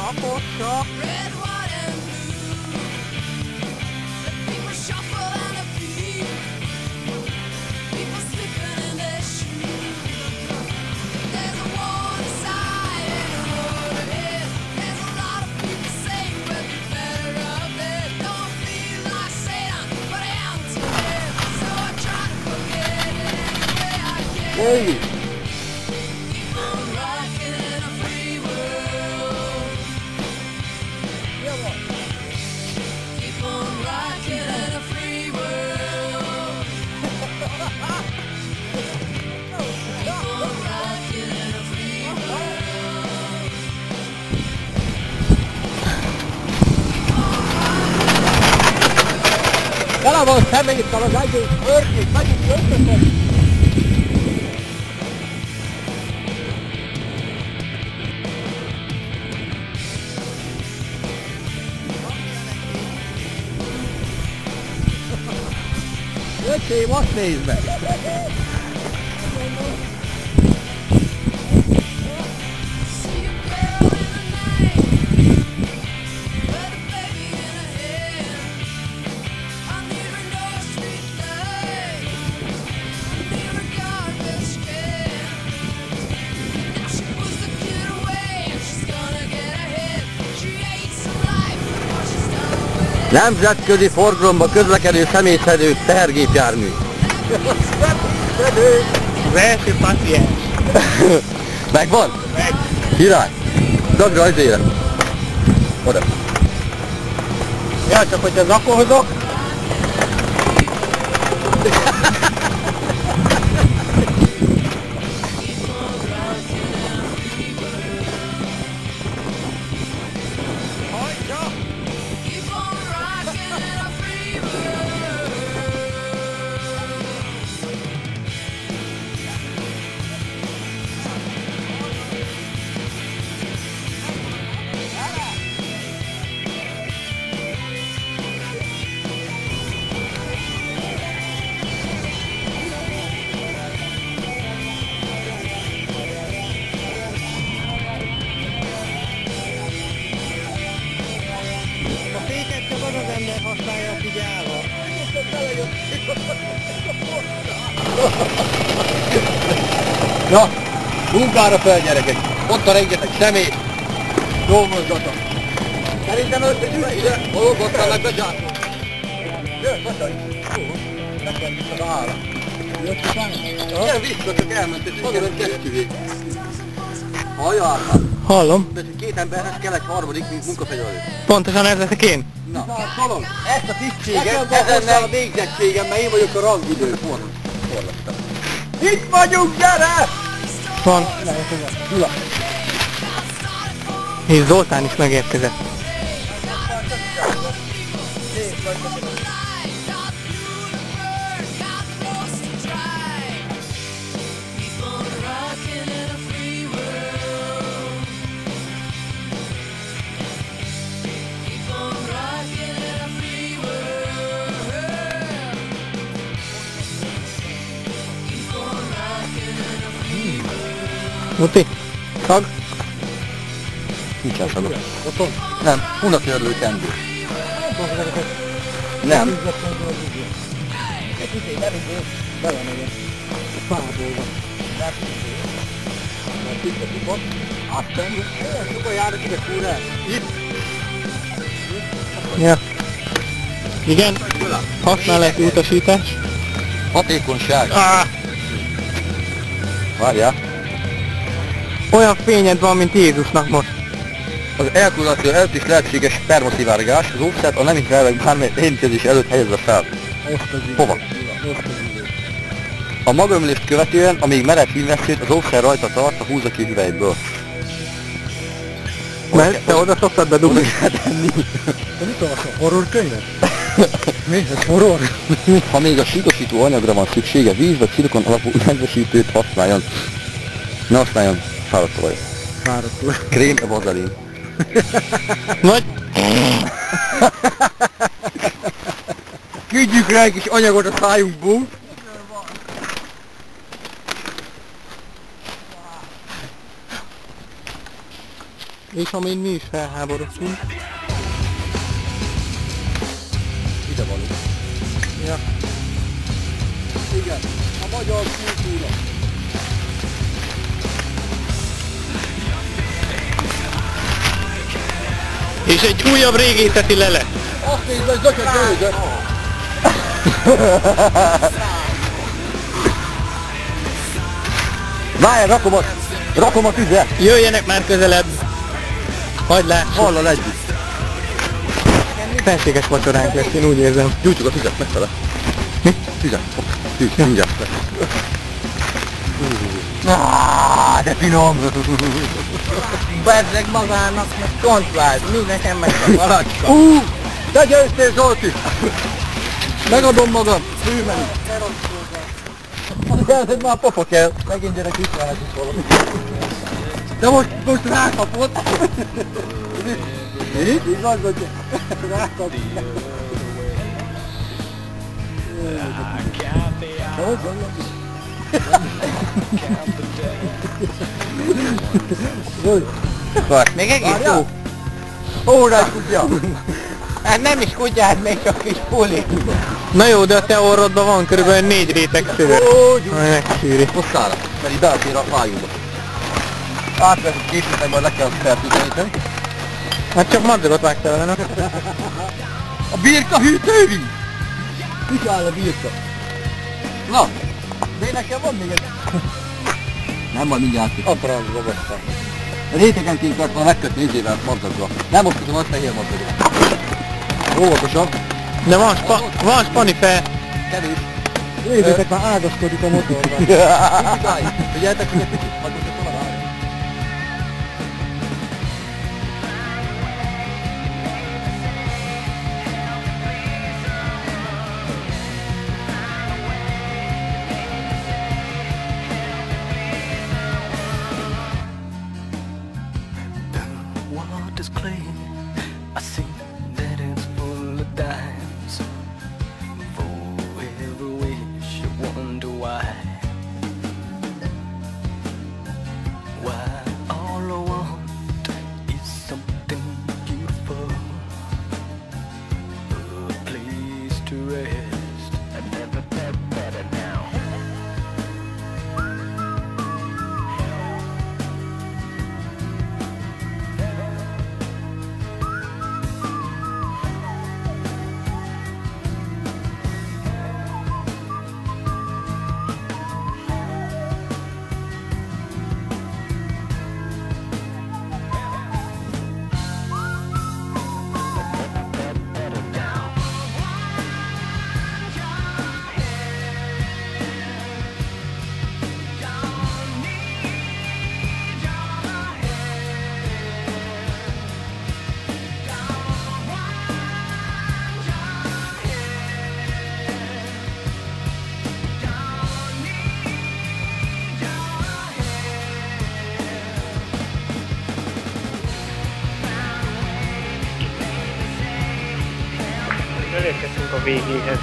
Apossa! Hey! Tele van szeméttel az egész környék, megyünk összesen! Öcsém, azt nézd meg! Nemzetközi forgalomba közlekedő személyszedő tehergépjármű. Az első paciens. Megvan? Meg. Király! Dagd rajzére! Oda! Ja, csak hogyha zakolzok. A féket csak az az ember használja, aki gyáva. Na, munkára fel, gyerekek! Ott a rengeteg személy! Dolgozzatok! Szerintem összegyűjt ide! Hologattalak be zsákon! Jöjj, Batai! Nekem vissza a hála! Jött utána? Gyere vissza, csak elment, és magadat kesztyűvé! Hallják! Hallom. De két emberhez kell egy harmadik munkafegyelő. Pontosan ez leszek én. Na, Szalon, ezt a tisztséget, ez lenne a végzettségem, mert én vagyok a rangidő forrasztó. Itt vagyunk, gyere! Van. Gyula. És Zoltán is megérkezett. Muti, szag? Nincsen szagok. Otthon? Nem, unatörlő kendő. Nem. Ja. Igen? Használati utasítás. Hatékonyság. Ah! Várjál. Olyan fényed van, mint Jézusnak most. Az elkülönítő előtt is lehetséges spermaszivárgás, az óvszert a nemi felvek bármely érintkezés előtt helyezve fel. Hova? A magömlést követően, amíg merev hívvesztőt, az óvszer rajta tart, a húzza ki hüvelyből. Mert te oda szoktad bedugni. Te mit olvasol? Horror könyvet? Mi? Ez horror? Ha még a síkosító anyagra van szüksége, víz vagy szilikon alapú nedvesítőt használjon. Ne használjon fáradt olaj. Fáradt olaj. Krém, vazelin. Nagy? Küldjük rá egy kis anyagot a szájunkból. És amin mi is felháborodtunk. Ide való. Ja. Igen, a magyar kultúra. És egy újabb régészeti lelet. Azt nézd, hogy zökött gőzött. Várj, rakom a tüzet. Jöjjenek már közelebb. Hagyd lássuk. Hallal együtt. Felséges vacsoránk lesz, én úgy érzem. Gyújtsuk a tüzet, megfele. Mi? Tüzet. Tűz, mindjárt. De finom! Bezzeg magának, meg tontvált, mi nekem meg a palacska. Te győztél, Zsolti! Megadom magam, főmenünk. Azért már pofa kell. Megint gyerek ismernek is valami. De most rákapod. Mi? Így van, hogy rákapod. Hogy van? Még egész jó. Órány kutya! Hát nem is kutyád, még csak kis puli. Na jó, de a te orrodban van körülbelül 4 réteg szőr. Majd megszűri. Hosszára, mert így belefér a fájúba. Átveszünk később, meg majd le kell fertőtleníteni. Hát csak madzagot vágtál vele. A birka hűtővíz! Mit áll a birka? Na, de nekem van még egy... Nem, majd mindjárt ki. A francba basszám. Rétegenként kellett volna megkötni izével madzaggal. Nem most tudom, az fehér madzaggal. Óvatosan. De van spani fel. Kevés. Nézzétek, már ágaszkodik a motorban. Figyeljetek, hogy egy picit hagyjatok volna várni. Water's clean. I see that it's full of dimes. For every wish you wonder why. Why all I want is something beautiful, a place to rest. I never felt better now. Elérkeztünk a végéhez.